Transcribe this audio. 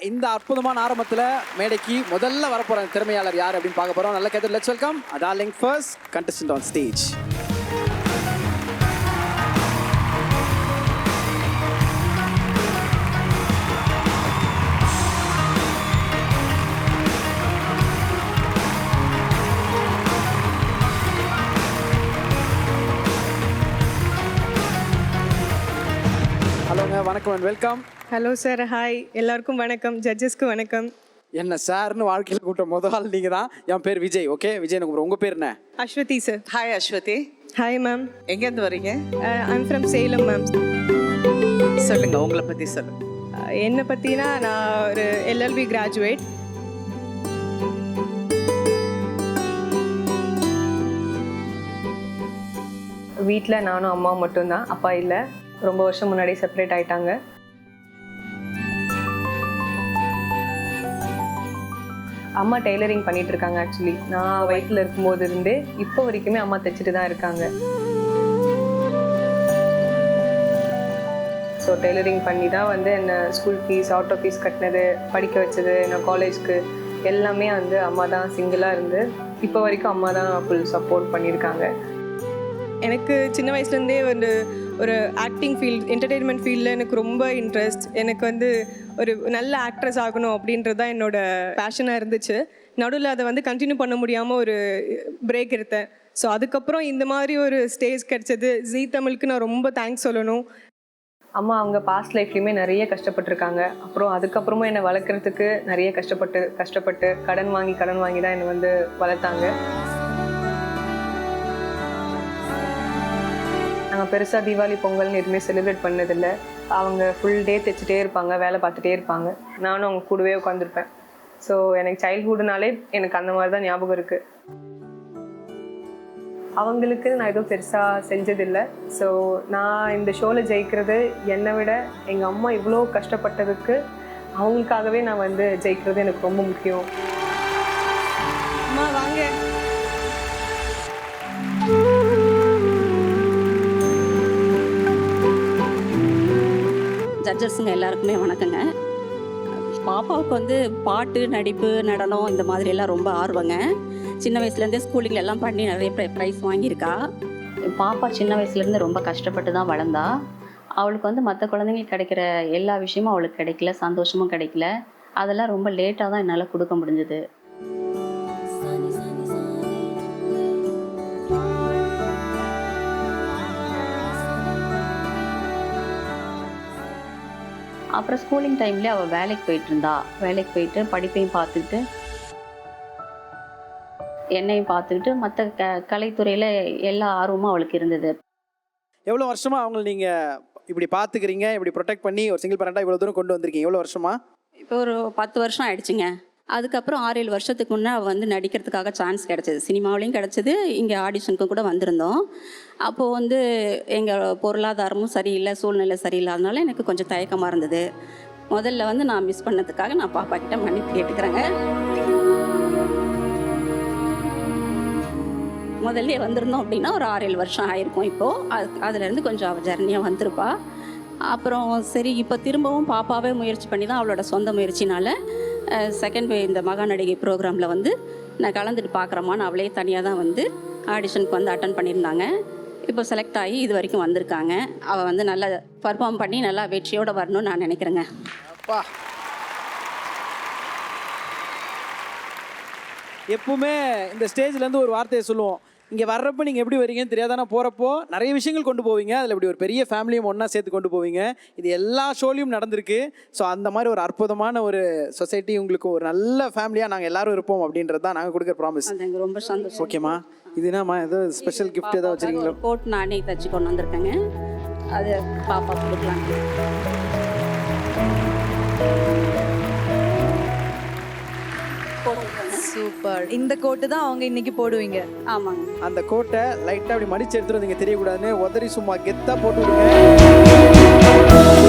இந்த அற்புதமான ஆரம்பத்தில் மேடைக்கு முதல்ல வரப்போகிற திறமையாளர் யார் அப்படின்னு பார்க்க போகிறோம். நல்ல கேட்டு let's welcome darling first contestant on stage. ஹலோங்க, வணக்கம் and welcome. Hello sir, hi. எல்லாருக்கும் வணக்கம், ஜட்ஜஸ்க்கு வணக்கம். என்ன சார்னு வாழ்க்கையில் கூட்ட முதல் ஆள் நீங்கள் தான். என் பேர் விஜய். ஓகே விஜய், எனக்கு உங்கள் பேர் என்ன? Aswathi sir. Hi Aswathi. Hi ma'am. எங்கேருந்து வரீங்க? I'm from Salem ma'am. சொல்லுங்கள், உங்களை பற்றி சொல்லுங்கள். என்னை பற்றினா நான் ஒரு எல்எல்பி கிராஜுவேட். வீட்டில் நானும் அம்மா மட்டும்தான், அப்பா இல்லை. ரொம்ப வருஷம் முன்னாடி செப்பரேட் ஆயிட்டாங்க. அம்மா டெய்லரிங் பண்ணிட்டு இருக்காங்க. ஆக்சுவலி நான் வயிற்றில் இருக்கும்போது இருந்தே இப்போ வரைக்குமே அம்மா தைச்சிட்டு தான் இருக்காங்க. ஸோ டெய்லரிங் பண்ணி தான் வந்து என்னை ஸ்கூல் ஃபீஸ், ஆட்டோ ஃபீஸ் கட்டினது, படிக்க வச்சது, நான் காலேஜ்க்கு எல்லாமே வந்து அம்மா தான் சிங்கிளாக இருந்து இப்போ வரைக்கும் அம்மா தான் ஃபுல் சப்போர்ட் பண்ணியிருக்காங்க. எனக்கு சின்ன வயசுலேருந்தே வந்து ஒரு ஆக்டிங் ஃபீல்ட், என்டர்டெயின்மெண்ட் ஃபீல்டில் எனக்கு ரொம்ப இன்ட்ரெஸ்ட். எனக்கு வந்து ஒரு நல்ல ஆக்ட்ரஸ் ஆகணும் அப்படின்றது தான் என்னோடய பேஷனாக இருந்துச்சு. நடுவில் அதை வந்து கண்டினியூ பண்ண முடியாமல் ஒரு பிரேக் எடுத்தேன். ஸோ அதுக்கப்புறம் இந்த மாதிரி ஒரு ஸ்டேஜ் கிடச்சது. ஜீ தமிழுக்கு நான் ரொம்ப தேங்க்ஸ் சொல்லணும். அம்மா அவங்க பாஸ்ட் லைஃப்லையுமே நிறைய கஷ்டப்பட்டுருக்காங்க. அப்புறம் அதுக்கப்புறமா என்னை வளர்க்குறதுக்கு நிறைய கஷ்டப்பட்டு கடன் வாங்கி தான் என்னை வந்து வளர்த்தாங்க. நாங்கள் பெருசாக தீபாவளி, பொங்கல்னு எதுவுமே செலிப்ரேட் பண்ணதில்லை. அவங்க ஃபுல் டே தைச்சிட்டே இருப்பாங்க, வேலை பார்த்துட்டே இருப்பாங்க. நானும் அவங்க கூடவே உட்காந்துருப்பேன். ஸோ எனக்கு சைல்ட்ஹுட்னாலே எனக்கு அந்த மாதிரி தான் ஞாபகம் இருக்குது. அவங்களுக்கு நான் எதுவும் பெருசாக செஞ்சதில்லை. ஸோ நான் இந்த ஷோவில் ஜெயிக்கிறது, என்னை விட எங்கள் அம்மா இவ்வளோ கஷ்டப்பட்டதுக்கு அவங்களுக்காகவே நான் வந்து ஜெயிக்கிறது எனக்கு ரொம்ப முக்கியம். அம்மா வாங்க. ஜட்ஜஸுங்க எல்லாருக்குமே வணக்கங்க. பாப்பாவுக்கு வந்து பாட்டு, நடிப்பு, நடனம் இந்த மாதிரியெல்லாம் ரொம்ப ஆர்வங்க. சின்ன வயசுலேருந்தே ஸ்கூலிங் எல்லாம் பண்ணி நிறைய ப்ரைஸ் வாங்கியிருக்கா. பாப்பா சின்ன வயசுலேருந்து ரொம்ப கஷ்டப்பட்டு தான் வளர்ந்தா. அவளுக்கு வந்து மற்ற குழந்தைங்களுக்கு கிடைக்கிற எல்லா விஷயமும் அவளுக்கு கிடைக்கல, சந்தோஷமும் கிடைக்கல. அதெல்லாம் ரொம்ப லேட்டாக தான் என்னால் கொடுக்க முடிஞ்சுது. அப்புறம் ஸ்கூலிங் டைம்லேயே அவள் வேலைக்கு போயிட்டு படிப்பையும் பார்த்துக்கிட்டு என்னையும் பார்த்துக்கிட்டு மற்ற கலைத்துறையில் எல்லா ஆர்வமும் அவளுக்கு இருந்தது. எவ்வளோ வருஷமாக அவங்களை நீங்கள் இப்படி பார்த்துக்கிறீங்க, இப்படி ப்ரொடெக்ட் பண்ணி ஒரு சிங்கிள் பேரண்டாக இவ்வளோ தூரம் கொண்டு வந்திருக்கீங்க? எவ்வளோ வருஷமா? இப்போ ஒரு 10 வருஷம் ஆயிடுச்சுங்க. அதுக்கப்புறம் 6-7 வருஷத்துக்கு முன்னே அவள் வந்து நடிக்கிறதுக்காக சான்ஸ் கிடச்சிது. சினிமாவிலையும் கிடச்சிது, இங்கே ஆடிஷனுக்கு கூட வந்திருந்தோம். அப்போது வந்து எங்கள் பொருளாதாரமும் சரியில்லை, சூழ்நிலை சரியில்லாதனால எனக்கு கொஞ்சம் தயக்கமாக இருந்தது. முதல்ல வந்து நான் மிஸ் பண்ணதுக்காக நான் பாப்பா கிட்ட மன்னிப்பு கேட்டுக்கிறேங்க. முதல்ல வந்திருந்தோம் அப்படின்னா ஒரு 6-7 வருஷம் ஆயிருக்கும். இப்போது அதுலேருந்து கொஞ்சம் அவள் ஜர்னியாக வந்திருப்பா. அப்புறம் சரி, இப்போ திரும்பவும் பாப்பாவே முயற்சி பண்ணி தான் அவளோட சொந்த முயற்சினால் செகண்ட் இந்த மகா நடிகை ப்ரோக்ராமில் வந்து நான் கலந்துட்டு பார்க்குறேம்மான்னு அவளே தனியாக தான் வந்து ஆடிஷனுக்கு வந்து அட்டன் பண்ணியிருந்தாங்க. இப்போ செலக்ட் ஆகி இது வரைக்கும் வந்திருக்காங்க. அவள் வந்து நல்லா பர்ஃபார்ம் பண்ணி நல்லா வெற்றியோடு வரணும்னு நான் நினைக்கிறேங்க. அப்பா, எப்பவுமே இந்த ஸ்டேஜ்லேருந்து ஒரு வார்த்தையை சொல்லுவோம். இங்கே வர்றப்போ நீங்கள் எப்படி வரீங்கன்னு தெரியாதானே, போகிறப்போ நிறைய விஷயங்கள் கொண்டு போவீங்க. அதில் இப்படி ஒரு பெரிய ஃபேமிலியும் ஒன்றா சேர்த்து கொண்டு போவீங்க. இது எல்லா ஷோலையும் நடந்திருக்கு. ஸோ அந்த மாதிரி ஒரு அற்புதமான ஒரு சொசைட்டி, உங்களுக்கு ஒரு நல்ல ஃபேமிலியாக நாங்கள் எல்லாரும் இருப்போம் அப்படின்றது தான் நாங்கள் கொடுக்குற ப்ராமிஸ். அது ரொம்ப சந்தோஷம். ஓகேம்மா, இதுனாம்மா ஏதோ ஸ்பெஷல் கிஃப்ட் ஏதாவது வச்சுருக்கீங்களா? கோட் நானே தச்சு கொண்டு வந்திருக்கேங்க, அது பாப்பா கொடுக்கலாம். சூப்பர். இந்த கோட்டு தான் அவங்க இன்னைக்கு போடுவீங்க? ஆமாங்க. அந்த கோட்டை லைட்டாக அப்படி மடிச்சு எடுத்துட்டு வந்தீங்க, தெரியக்கூடாதுன்னு உதறி சும்மா கெத்தாக போட்டு விடுங்க.